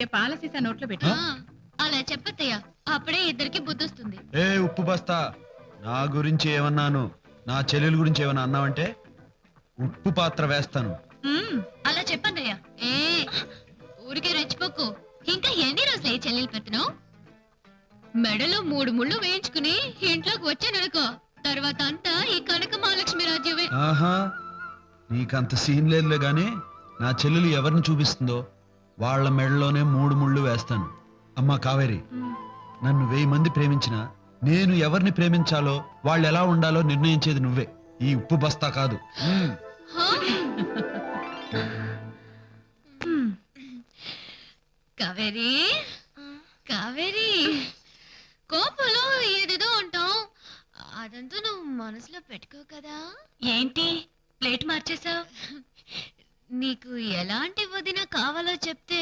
పాల సీసా నోట్లో పెట్టు. అలా చెప్పత్తయ్యా, అప్పుడే ఇద్దరికి బుద్ధొస్తుంది. ఏ ఉప్పు బస్తా, నా గురించి ఏమన్నాను, నా చెల్లెల గురించి ఏమన్నా అన్నావంటే ఉప్పు పాత్ర వేస్తాను. అలా చెప్పన్నయ్యా. ఏ ఊరికే రెచ్చిపోకు. ఇంకా ఎన్ని రోజులు ఈ చెల్లెలు పెత్తనం? మెడలో 3 ముళ్ళు వేయించుకుని ఇంట్లోకి వచ్చాననుకో, తర్వాత అంతా ఈ కనక మహాలక్ష్మి రాజ్యమే. ఆహా, నీకంత సీన్ లేదులే గాని నా చెల్లెలు ఎవరిని చూపిస్తుందో వాళ్ళ మెడలోనే 3 ముళ్ళు వేస్తాను. అమ్మా కావేరి, నన్ను 1000 మంది ప్రేమించినా నేను ఎవరిని ప్రేమించాలో వాళ్ళు ఎలా ఉండాలో నిర్ణయించేది నువ్వే, ఈ ఉప్పు బస్తా కాదు. కావేరి, కావేరి, కోపంలో ఏదేదో ఉంటాం, అదంతా నువ్వు మనసులో పెట్టుకో కదా. ఏంటి ప్లేట్ మార్చేసావు? నీకు ఎలాంటి వదిన కావాలో చెప్తే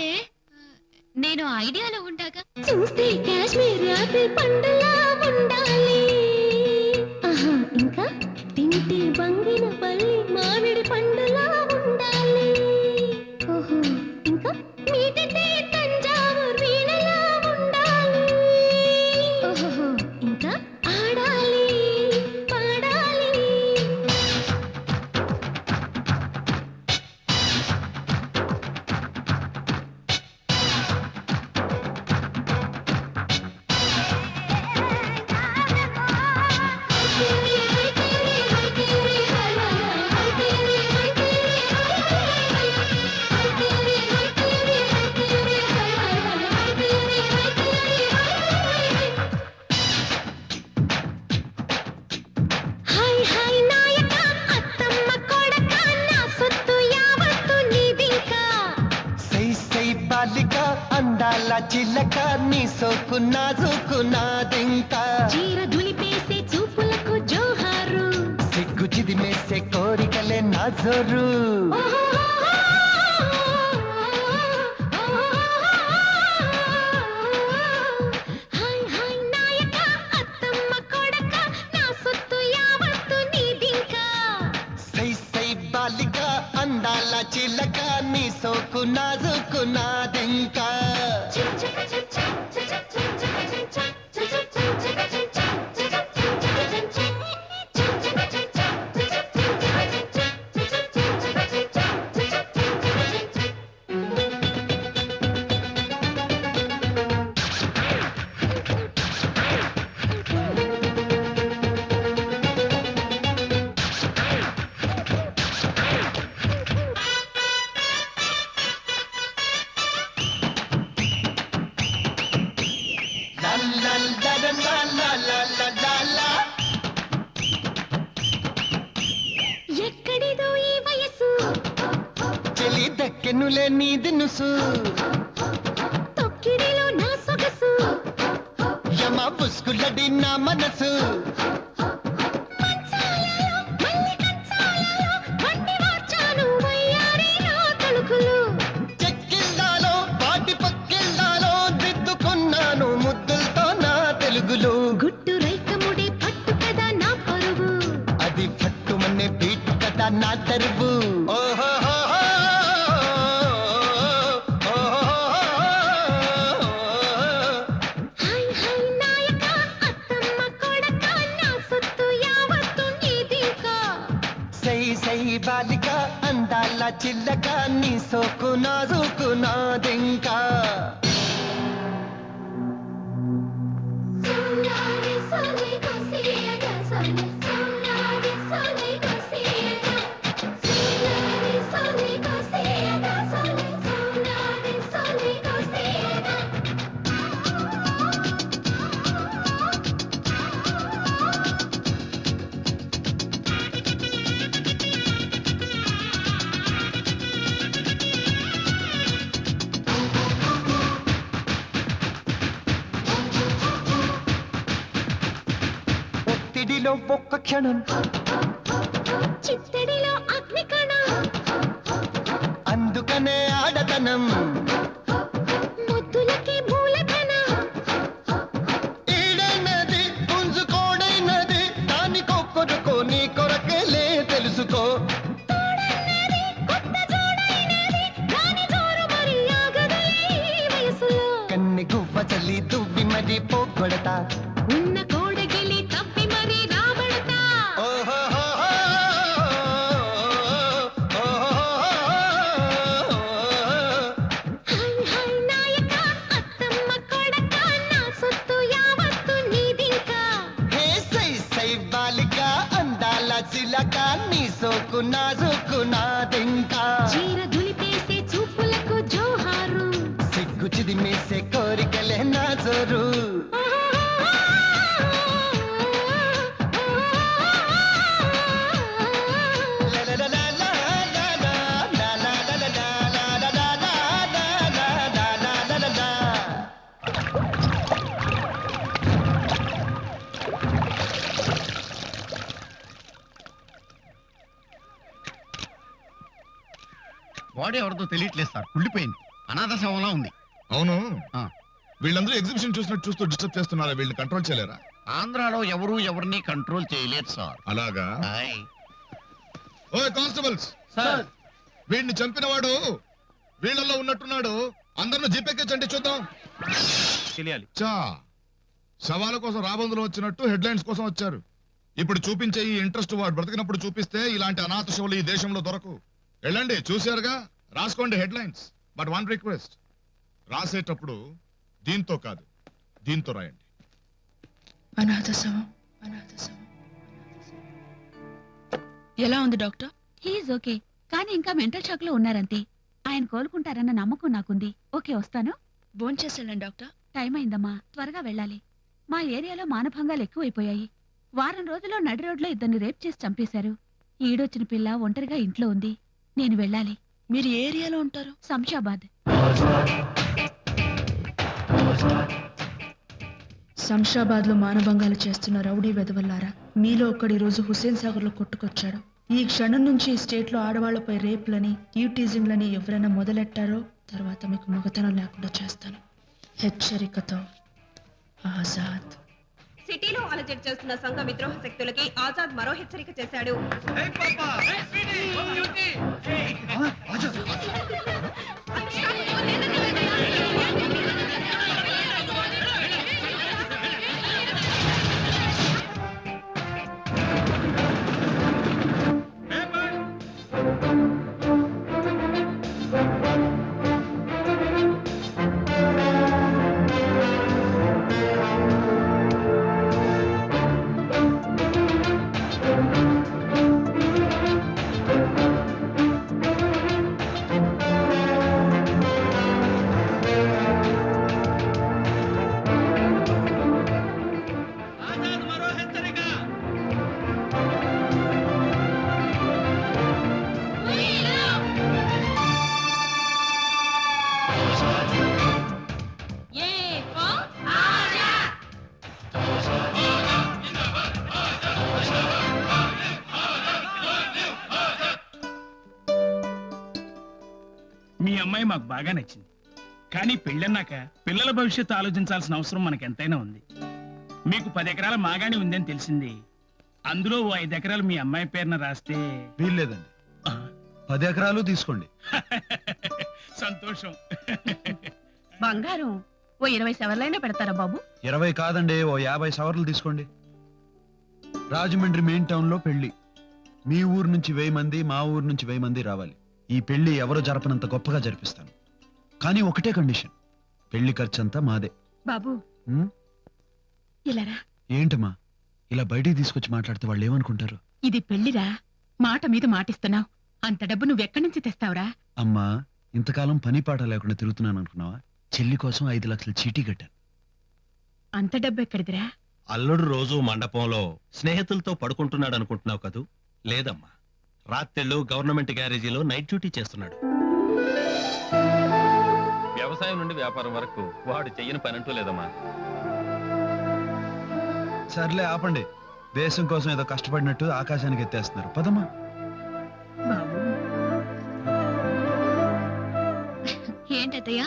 నేను ఐడియాలో ఉంటాగా. చూస్తే కాశ్మీర్ యాపిల్ పండులా ఉండాలి, ఇంకా తింటే బంగిన పల్లి మామిడి పండులా ఉండాలి, ఓహో ఇంకా మీటితే తంజావూర్ వీణలా ఉండాలి, ఓహో ఇంకా ఆడాలి పాడాలి. అందాల చిల్లక నీ సోకు నాజుకున్నాదింకా, చీర దులిపేసే చూపులకు జోహారు, సిగ్గు చిదిమేసే కోరికలే నా జోరు. హాయ్ హాయ్ నాయక అత్తమ్మ కొడక నా సొత్తు యావత్తు నీదింకా, సై సై బాలిక అందాల చిల్లక నీ సోకు నాజుకున్నాదింకా. ఎక్కడిదో ఈ వయసు, చెలి దక్కెనులే నీ దినుసు, తొక్కిడిలో నా సొగసు, యమ బుస్కులడి నా మనసు, మంచాలలో మల్లి కంచాలలో వండి వార్చాను వయ్యారి నా తలుకులు, చెక్కిళ్ళాలో పాటి పక్కిళ్ళాలో దిద్దుకున్నాను ముద్దులతో నా తెలుగులో. గుట్టు రైకముడే పట్టు కదా నా పరువు, అది పట్టుమనే బీటు కదా నా తరువు. హాయ్ హాయ్ నాయక అత్తమ్మ కొడక నా సొత్తు యావత్తు నీదింకా, సై సై బాలిక అందాల చిల్లక నీ సోకు నాజుకున్నాదింకా. సోనాలి సోని కోసియగా సోని సోనాలి సోని కోసియగా, సోనాలి సోని కోసియగా సోని సోనాలి సోని కోసియగా. ఒత్తిడిలో ఒక్క క్షణం, చిత్తడిలో అగ్నికణం, అందుకనే ఆడతనం, ముద్దులకి మూలధనం, ఈడైనది పుంజుకోడైనది దానికొక్కరుకో నీ కొరకేలే తెలుసుకో. తోడన్నది కొత్త జోడైనది రాని జోరు మరి ఆగదులే ఈ వయసు. మరి పోగొడతా ఉన్న కోడగిలి తప్పి మరి రాబడతా హై హై నాయక అత్తమ్మ కొడక నా సొత్తు యావత్తు నీదింకా హే సై సై బాలిక అందాల చిలక నీ సోకు నాజుకు నాదింకా చీర దులిపేసే చూపులకు జోహారు సిగ్గు చిదిమేసే కోరికలే నా జోరు బాడీ ఎవరితో తెలియట్లేదు సార్ కుళ్ళిపోయింది అనాథ శవంలా ఉంది అవును ఆ. వీళ్ళందరూ ఎగ్జిబిషన్ చూసినట్టు చూస్తూ డిస్టర్బ్ చేస్తున్నారా, వీళ్ళని కంట్రోల్ చేయలేరా? ఆంధ్రాలో ఎవరు ఎవరిని కంట్రోల్ చేయలేరు సార్ అలాగా? హాయ్. ఓయ్ కానిస్టేబుల్స్, వీడిని చంపినవాడు వీళ్ళల్లో ఉన్నట్టున్నాడు. అందరిని జీపెక్కించండి చూద్దాం. తెలియాలి. చా శవాల కోసం రాబందులు వచ్చినట్టు హెడ్లైన్స్ కోసం వచ్చారు. ఇప్పుడు చూపించే ఈ ఇంట్రెస్ట్ వాడు బ్రతికినప్పుడు చూపిస్తే ఇలాంటి అనాథ శవులు ఈ దేశంలో దొరకు. వెళ్ళండి, చూశారుగా, రాసుకోండి హెడ్లైన్స్. బట్ వన్ రిక్వెస్ట్, రాసేటప్పుడు దీంతో కాదు దీంతో రాయండి. అనాథ శవం, అనాథ శవం. ఎలా ఉంది డాక్టర్? హీఈస్ ఓకే, కానీ ఇంకా మెంటల్ షాక్ లో ఉన్నారంతే. ఆయన కోలుకుంటారన్న నమ్మకం నాకుంది. ఓకే, వస్తాను. భోంచేసి వెళ్ళండి డాక్టర్. టైం అయిందమ్మా, త్వరగా వెళ్ళాలి. మా ఏరియాలో మానభంగాలు ఎక్కువైపోయాయి. వారం రోజుల్లో నడి రోడ్లో ఇద్దరిని రేప్ చేసి చంపేశారు. ఈడొచ్చిన పిల్ల ఒంటరిగా ఇంట్లో ఉంది. నేను వెళ్ళాలి. మీరు ఏ ఏరియాలో ఉంటారు? శంషాబాద్. శంషాబాద్ లో మానభంగాలు చేస్తున్న రౌడీ వెధవల్లారా, మీలో ఒకడు ఈ రోజు హుస్సేన్ సాగర్ లో కొట్టుకొచ్చాడు. ఈ క్షణం నుంచి ఈ స్టేట్ లో ఆడవాళ్లపై రేప్లని, ఈటీజింగ్లని ఎవరైనా మొదలెట్టారో తర్వాత మీకు మగతనం లేకుండా చేస్తాను. హెచ్చరికతో ఆజాద్. సిటీలో అలజడి చేస్తున్న సంఘ విద్రోహ శక్తులకి ఆజాద్ మరో హెచ్చరిక చేశాడు. మీ అమ్మాయి మాకు బాగా నచ్చింది, కానీ పెళ్ళన్నాక పిల్లల భవిష్యత్తు ఆలోచించాల్సిన అవసరం మనకు ఎంతైనా ఉంది. మీకు 10 ఎకరాల మాగాణి ఉందని తెలిసింది. అందులో ఓ 5 ఎకరాలు మీ అమ్మాయి పేరున రాస్తే వీల్లేదండి, 10 ఎకరాలు తీసుకోండి. సంతోషం. బంగారం ఓ 20 సవర్లైనా పెడతారా బాబు? 20 కాదండి, ఓ 50 సవర్లు తీసుకోండి. రాజమండ్రి మెయిన్ టౌన్ లో పెళ్లి. మీ ఊరు నుంచి 1000 మంది, మా ఊరు నుంచి 1000 మంది రావాలి. ఈ పెళ్లి ఎవరు జరపనంత గొప్పగా జరిపిస్తాను. కానీ ఒకటే కండిషన్, పెళ్లి ఖర్చంతా మాదే. బాబు ఉమ్, ఇలారా, ఏంటమ్మా ఇలా బయటికి తీసుకొచ్చి మాట్లాడితే వాళ్ళు ఏమనుకుంటారు? ఇది పెళ్లిరా, మాట మీద మాటిస్తున్నావు. అంత డబ్బు నువ్వెక్కడి నుంచి తెస్తావురా? అమ్మా, ఇంతకాలం పని పాట లేకుండా తిరుగుతున్నాను అనుకున్నావా? చెల్లి కోసం 5 లక్షలు చీటీ కట్టాను. అంత డబ్బు ఎక్కడిదిరా? అల్లుడు రోజు మండపంలో స్నేహితులతో పడుకుంటున్నాడు అనుకుంటున్నావు కదూ? లేదమ్మా, రాత్రిళ్ళు గవర్నమెంట్ గ్యారేజీలో నైట్ డ్యూటీ చేస్తున్నాడు. వ్యవసాయం నుండి వ్యాపారం వరకు వాడు చెయ్యని పనంటూ లేదమ్మా. సర్లే ఆపండి, దేశం కోసం ఏదో కష్టపడినట్టు ఆకాశానికి ఎత్తేస్తున్నారు. పదమ్మా. బాబు ఏంటత్తయ్య,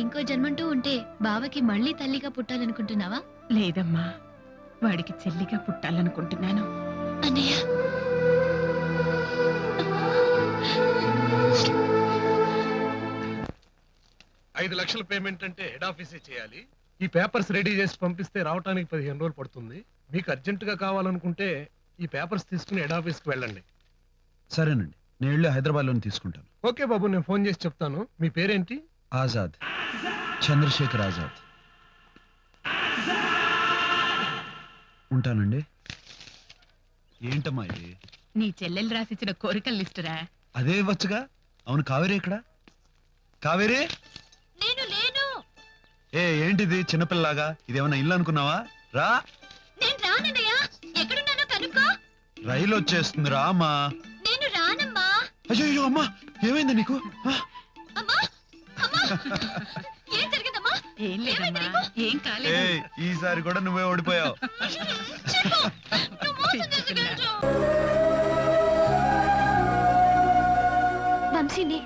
ఇంకో జన్మంటూ ఉంటే బావకి మళ్ళీ తల్లిగా పుట్టాలనుకుంటున్నావా? లేదమ్మా, వాడికి చెల్లిగా పుట్టాలనుకుంటున్నాను. అన్నయ్య, 5 లక్షల పేమెంట్ అంటే హెడ్ ఆఫీసే చేయాలి. ఈ పేపర్స్ రెడీ చేసి పంపిస్తే రావడానికి 15 రోజులు పడుతుంది. మీకు అర్జెంటుగా కావాలనుకుంటే ఈ పేపర్స్ తీసుకుని హెడ్ ఆఫీస్కి వెళ్ళండి. సరేనండి, నేను వెళ్ళి హైదరాబాద్లోనే తీసుకుంటాను. ఓకే బాబు, నేను ఫోన్ చేసి చెప్తాను. మీ పేరేంటి? ఆజాద్, చంద్రశేఖర్ ఆజాద్. ఉంటానండి. ఏంటమ్మా ఇది? నీ చెల్లెలు రాసిచ్చిన కోరికల లిస్టురా. అదే ఇవ్వచ్చుగా. అవును, కావేరి ఎక్కడ? కావేరి, నేను లేను. ఏంటిది చిన్నపిల్లలాగా? ఇదేమన్నా ఇల్లు అనుకున్నావా? రా. నేను రానన్నయ్య. ఎక్కడున్నానో కనుక్కో. రైలు వచ్చేస్తుంది, రామా. నేను రానమ్మా. అయ్యో అమ్మా, ఏమైంది నీకు? అమ్మా అమ్మా, ఏం జరిగిందమ్మా? ఏం లేదమ్మా, ఏం కాలేదు. ఈసారి కూడా నువ్వే ఓడిపోయావు. చెప్పు, నువ్వు మోసం చేసి వంశీని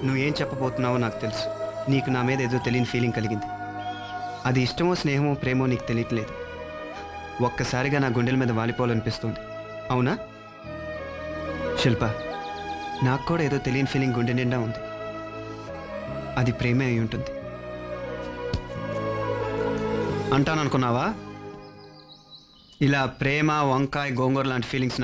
నువ్వేం చెప్పబోతున్నావో నాకు తెలుసు. నీకు నా మీద ఏదో తెలియని ఫీలింగ్ కలిగింది. అది ఇష్టమో స్నేహమో ప్రేమో నీకు తెలియట్లేదు. ఒక్కసారిగా నా గుండెల మీద వాలిపోవాలనిపిస్తుంది. అవునా శిల్ప? నాకు కూడా ఏదో తెలియని ఫీలింగ్ గుండె నిండా ఉంది. అది ప్రేమే అయి ఉంటుంది అంటాననుకున్నావా? ఇలా ప్రేమ, వంకాయ, గోంగూర లాంటి ఫీలింగ్స్